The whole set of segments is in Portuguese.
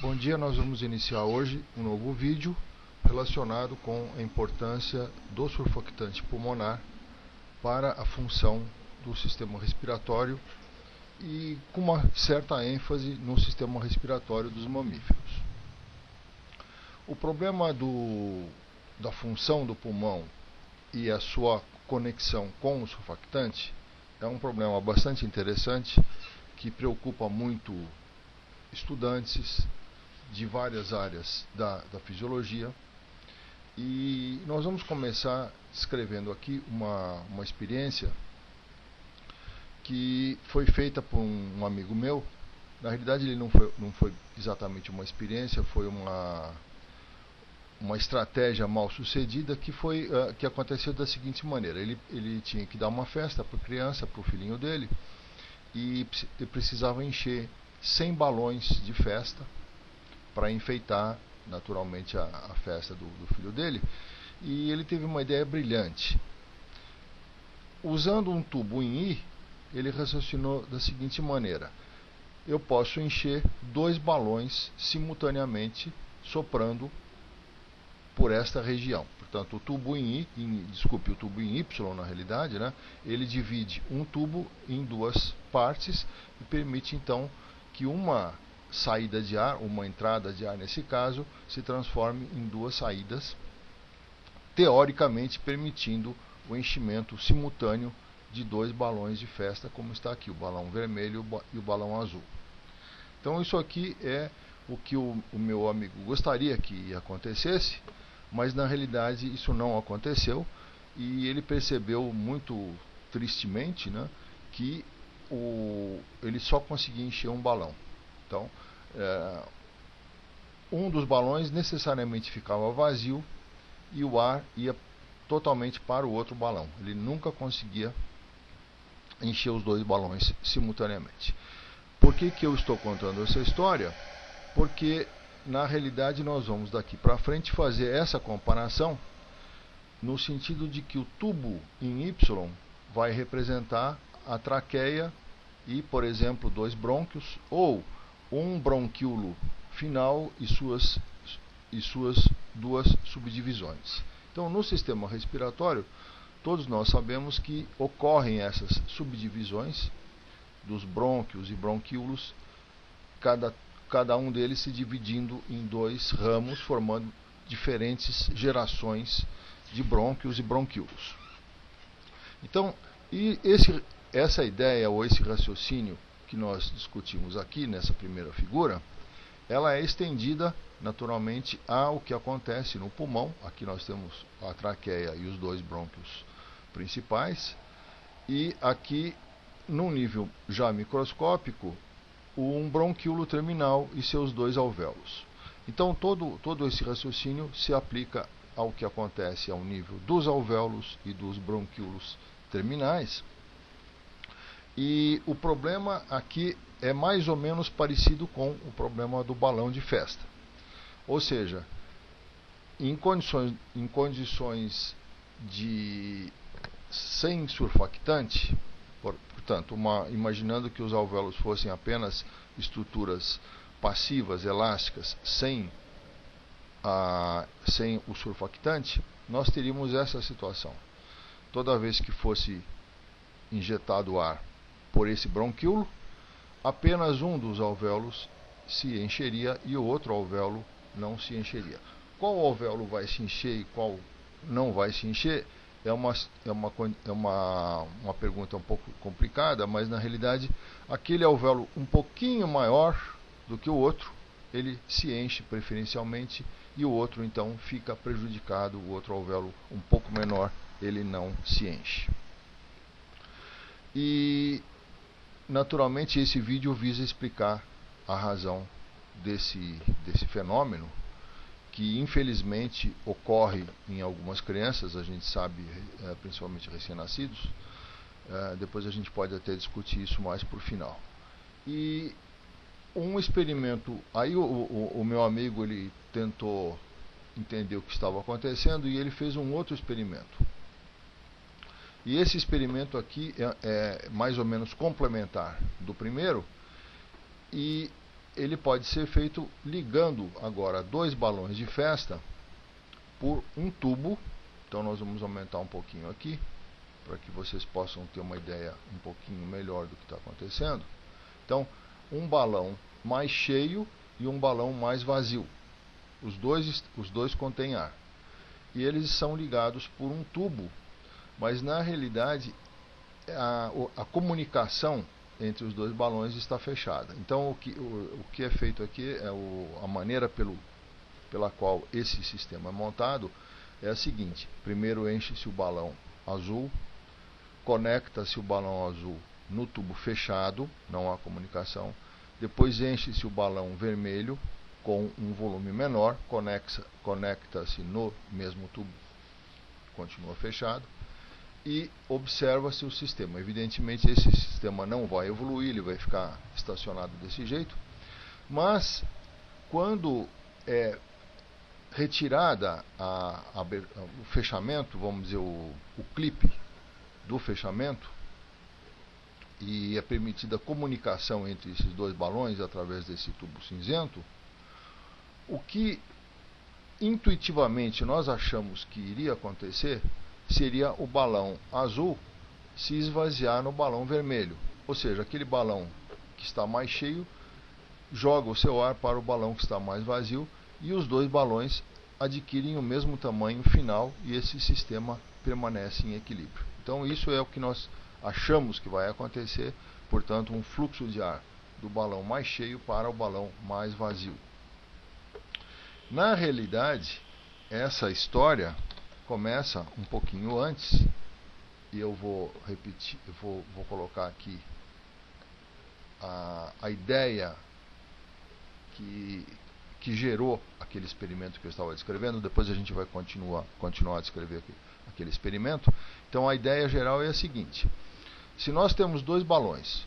Bom dia, nós vamos iniciar hoje um novo vídeo relacionado com a importância do surfactante pulmonar para a função do sistema respiratório e com uma certa ênfase no sistema respiratório dos mamíferos. O problema da função do pulmão e a sua conexão com o surfactante é um problema bastante interessante que preocupa muito estudantes de várias áreas da fisiologia, e nós vamos começar descrevendo aqui uma experiência que foi feita por um amigo meu. Na realidade ele não foi exatamente uma experiência, foi uma estratégia mal sucedida que aconteceu da seguinte maneira. Ele tinha que dar uma festa para a criança, para o filhinho dele, e precisava encher 100 balões de festa para enfeitar naturalmente a festa do filho dele. E ele teve uma ideia brilhante. Usando um tubo em I, ele raciocinou da seguinte maneira: eu posso encher 2 balões simultaneamente soprando por esta região. Portanto, o tubo em o tubo em Y, na realidade, né, ele divide um tubo em 2 partes e permite então que uma saída de ar, uma entrada de ar nesse caso, se transforme em 2 saídas, teoricamente permitindo o enchimento simultâneo de 2 balões de festa, como está aqui, o balão vermelho e o balão azul. Então isso aqui é o que o meu amigo gostaria que acontecesse, mas na realidade isso não aconteceu, e ele percebeu muito tristemente, né, que ele só conseguia encher um balão. Então, um dos balões necessariamente ficava vazio e o ar ia totalmente para o outro balão. Ele nunca conseguia encher os 2 balões simultaneamente. Por que eu estou contando essa história? Porque na realidade nós vamos daqui para frente fazer essa comparação no sentido de que o tubo em Y vai representar a traqueia e, por exemplo, 2 brônquios, ou um bronquíolo final e suas 2 subdivisões. Então, no sistema respiratório, todos nós sabemos que ocorrem essas subdivisões dos brônquios e bronquíolos, cada um deles se dividindo em 2 ramos, formando diferentes gerações de brônquios e bronquíolos. Então, essa ideia ou esse raciocínio que nós discutimos aqui nessa primeira figura, ela é estendida naturalmente ao que acontece no pulmão. Aqui nós temos a traqueia e os 2 brônquios principais, e aqui num nível já microscópico, um bronquíolo terminal e seus 2 alvéolos. Então todo esse raciocínio se aplica ao que acontece ao nível dos alvéolos e dos bronquíolos terminais. E o problema aqui é mais ou menos parecido com o problema do balão de festa. Ou seja, em condições de sem surfactante, portanto, imaginando que os alvéolos fossem apenas estruturas passivas, elásticas, sem o surfactante, nós teríamos essa situação. Toda vez que fosse injetado ar por esse bronquíolo, apenas um dos alvéolos se encheria e o outro alvéolo não se encheria. Qual alvéolo vai se encher e qual não vai se encher é uma pergunta um pouco complicada, mas na realidade aquele alvéolo um pouquinho maior do que o outro, ele se enche preferencialmente, e o outro então fica prejudicado. O outro alvéolo um pouco menor, ele não se enche. E naturalmente esse vídeo visa explicar a razão desse fenômeno, que infelizmente ocorre em algumas crianças, a gente sabe, principalmente recém-nascidos. Depois a gente pode até discutir isso mais por final. E um experimento, aí o meu amigo ele tentou entender o que estava acontecendo e ele fez um outro experimento. E esse experimento aqui é mais ou menos complementar do primeiro, e ele pode ser feito ligando agora dois balões de festa por um tubo. Então nós vamos aumentar um pouquinho aqui, para que vocês possam ter uma ideia um pouquinho melhor do que está acontecendo. Então, um balão mais cheio e um balão mais vazio. Os dois contêm ar. E eles são ligados por um tubo, mas na realidade a comunicação entre os dois balões está fechada. Então o que é feito aqui, a maneira pela qual esse sistema é montado é a seguinte: primeiro enche-se o balão azul, conecta-se o balão azul no tubo fechado, não há comunicação. Depois enche-se o balão vermelho com um volume menor, conecta-se no mesmo tubo, continua fechado, e observa-se o sistema. Evidentemente esse sistema não vai evoluir, ele vai ficar estacionado desse jeito, mas quando é retirada o fechamento, vamos dizer, o clipe do fechamento, e é permitida a comunicação entre esses dois balões através desse tubo cinzento, o que intuitivamente nós achamos que iria acontecer seria o balão azul se esvaziar no balão vermelho. Ou seja, aquele balão que está mais cheio joga o seu ar para o balão que está mais vazio, e os dois balões adquirem o mesmo tamanho final e esse sistema permanece em equilíbrio. Então isso é o que nós achamos que vai acontecer, portanto um fluxo de ar do balão mais cheio para o balão mais vazio. Na realidade, essa história começa um pouquinho antes, e eu vou repetir, vou colocar aqui a ideia que gerou aquele experimento que eu estava descrevendo. Depois a gente vai continuar a descrever aquele experimento. Então a ideia geral é a seguinte: se nós temos dois balões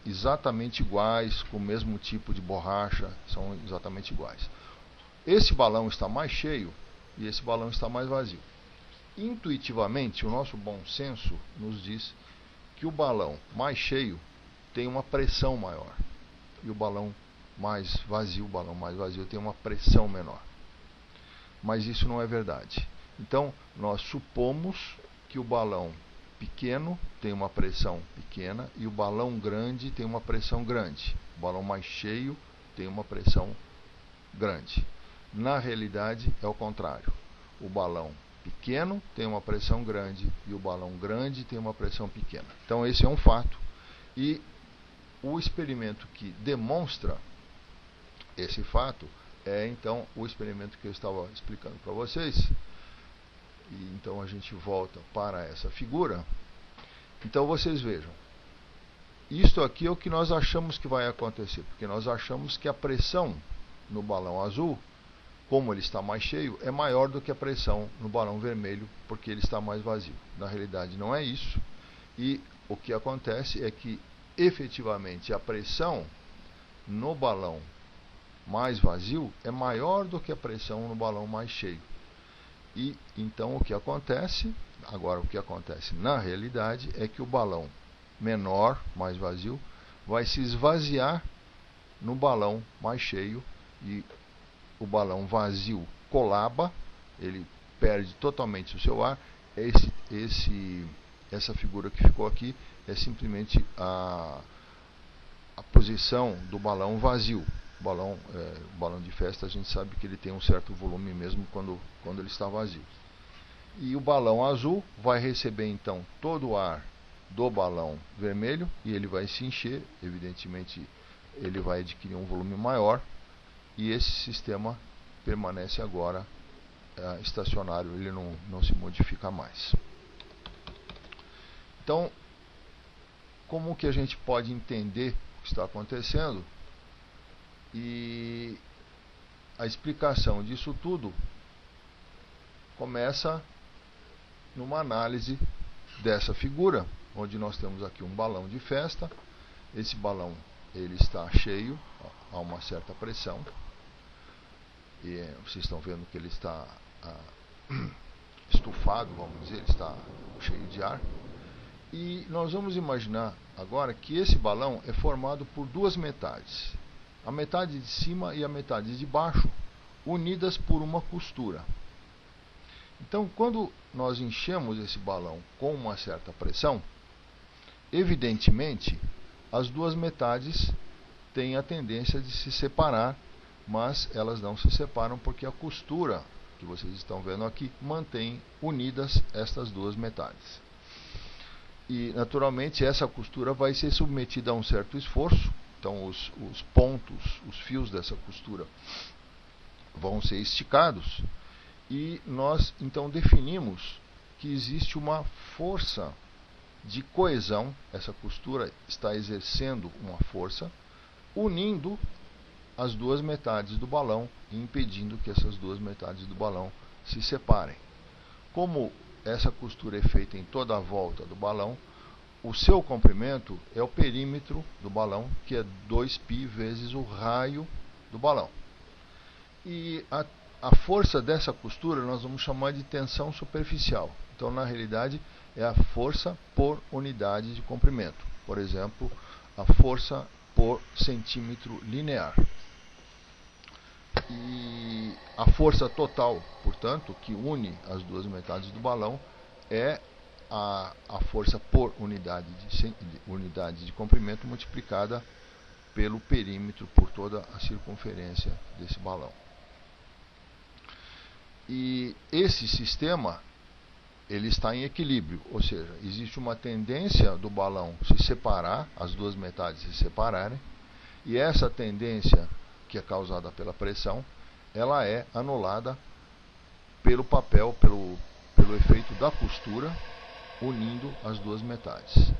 exatamente iguais, com o mesmo tipo de borracha, são exatamente iguais. Esse balão está mais cheio e esse balão está mais vazio. Intuitivamente, o nosso bom senso nos diz que o balão mais cheio tem uma pressão maior e o balão mais vazio tem uma pressão menor. Mas isso não é verdade. Então, nós supomos que o balão pequeno tem uma pressão pequena e o balão grande tem uma pressão grande. O balão mais cheio tem uma pressão grande. Na realidade, é o contrário. O balão pequeno tem uma pressão grande e o balão grande tem uma pressão pequena. Então, esse é um fato. E o experimento que demonstra esse fato é, então, o experimento que eu estava explicando para vocês. E então a gente volta para essa figura. Então vocês vejam, isto aqui é o que nós achamos que vai acontecer, porque nós achamos que a pressão no balão azul, como ele está mais cheio, é maior do que a pressão no balão vermelho, porque ele está mais vazio. Na realidade não é isso, e o que acontece é que efetivamente a pressão no balão mais vazio é maior do que a pressão no balão mais cheio. E então o que acontece na realidade é que o balão menor, mais vazio, vai se esvaziar no balão mais cheio, e o balão vazio colaba, ele perde totalmente o seu ar. Essa figura que ficou aqui é simplesmente a posição do balão vazio. O balão de festa, a gente sabe que ele tem um certo volume mesmo quando ele está vazio. E o balão azul vai receber então todo o ar do balão vermelho e ele vai se encher. Evidentemente ele vai adquirir um volume maior e esse sistema permanece agora estacionário, ele não se modifica mais. Então, como que a gente pode entender o que está acontecendo? E a explicação disso tudo começa numa análise dessa figura, onde nós temos aqui um balão de festa. Esse balão ele está cheio a uma certa pressão, e vocês estão vendo que ele está estufado, vamos dizer, ele está cheio de ar. E nós vamos imaginar agora que esse balão é formado por duas metades, a metade de cima e a metade de baixo, unidas por uma costura. Então, quando nós enchemos esse balão com uma certa pressão, evidentemente, as duas metades têm a tendência de se separar, mas elas não se separam porque a costura que vocês estão vendo aqui mantém unidas estas duas metades. E, naturalmente, essa costura vai ser submetida a um certo esforço. Então, os pontos, os fios dessa costura vão ser esticados. E nós, então, definimos que existe uma força de coesão. Essa costura está exercendo uma força, unindo as duas metades do balão e impedindo que essas duas metades do balão se separem. Como essa costura é feita em toda a volta do balão, o seu comprimento é o perímetro do balão, que é 2π vezes o raio do balão. E a força dessa costura nós vamos chamar de tensão superficial. Então, na realidade, é a força por unidade de comprimento. Por exemplo, a força por centímetro linear. E a força total, portanto, que une as duas metades do balão é a força por unidade de comprimento multiplicada pelo perímetro, por toda a circunferência desse balão. E esse sistema, ele está em equilíbrio, ou seja, existe uma tendência do balão se separar, as duas metades se separarem, e essa tendência, que é causada pela pressão, ela é anulada pelo efeito da costura, unindo as duas metades.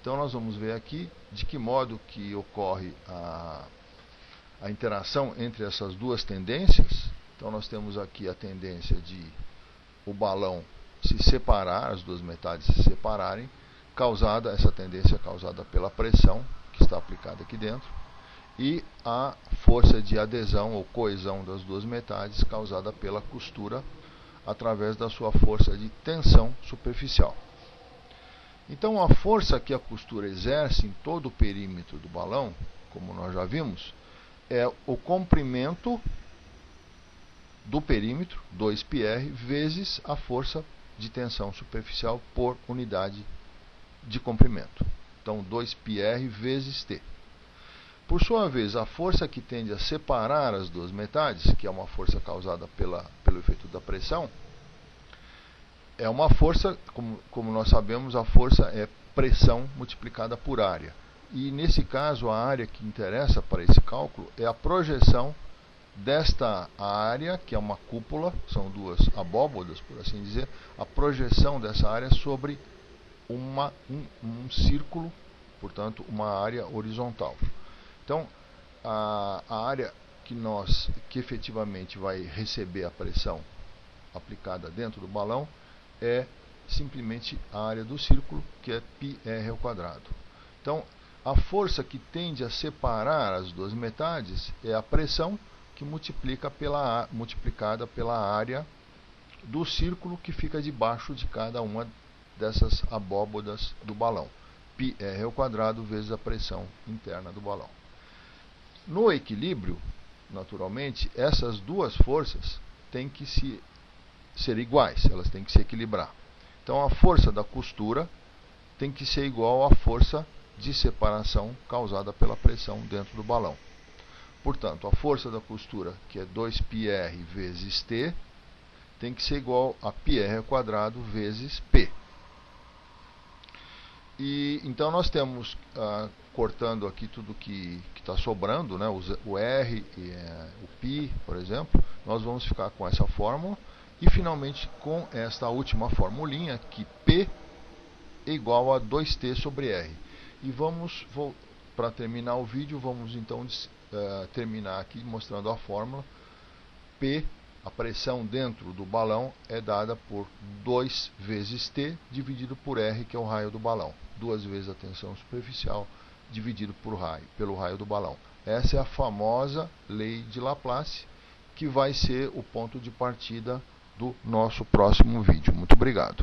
Então nós vamos ver aqui de que modo que ocorre a interação entre essas duas tendências. Então nós temos aqui a tendência de o balão se separar, as duas metades se separarem, essa tendência é causada pela pressão que está aplicada aqui dentro, e a força de adesão ou coesão das duas metades causada pela costura através da sua força de tensão superficial. Então, a força que a costura exerce em todo o perímetro do balão, como nós já vimos, é o comprimento do perímetro, 2πr, vezes a força de tensão superficial por unidade de comprimento. Então, 2πr vezes T. Por sua vez, a força que tende a separar as duas metades, que é uma força causada pelo efeito da pressão, é uma força, como nós sabemos, a força é pressão multiplicada por área. E nesse caso, a área que interessa para esse cálculo é a projeção desta área, que é uma cúpula, são duas abóbodas, por assim dizer, a projeção dessa área sobre um círculo, portanto, uma área horizontal. Então, a área que efetivamente vai receber a pressão aplicada dentro do balão é simplesmente a área do círculo, que é πr². Então, a força que tende a separar as duas metades é a pressão que multiplicada pela área do círculo que fica debaixo de cada uma dessas abóbodas do balão. πr² vezes a pressão interna do balão. No equilíbrio, naturalmente, essas duas forças têm que ser iguais, elas têm que se equilibrar. Então, a força da costura tem que ser igual à força de separação causada pela pressão dentro do balão. Portanto, a força da costura, que é 2πr vezes T, tem que ser igual a πr² vezes P. E então nós temos, cortando aqui tudo que está sobrando, né, o R e o π, por exemplo, nós vamos ficar com essa fórmula e finalmente com esta última formulinha, que P é igual a 2T sobre R. E para terminar o vídeo, vamos então terminar aqui mostrando a fórmula. P, a pressão dentro do balão, é dada por 2 vezes T dividido por R, que é o raio do balão. 2 vezes a tensão superficial dividido pelo raio do balão. Essa é a famosa lei de Laplace, que vai ser o ponto de partida do nosso próximo vídeo. Muito obrigado.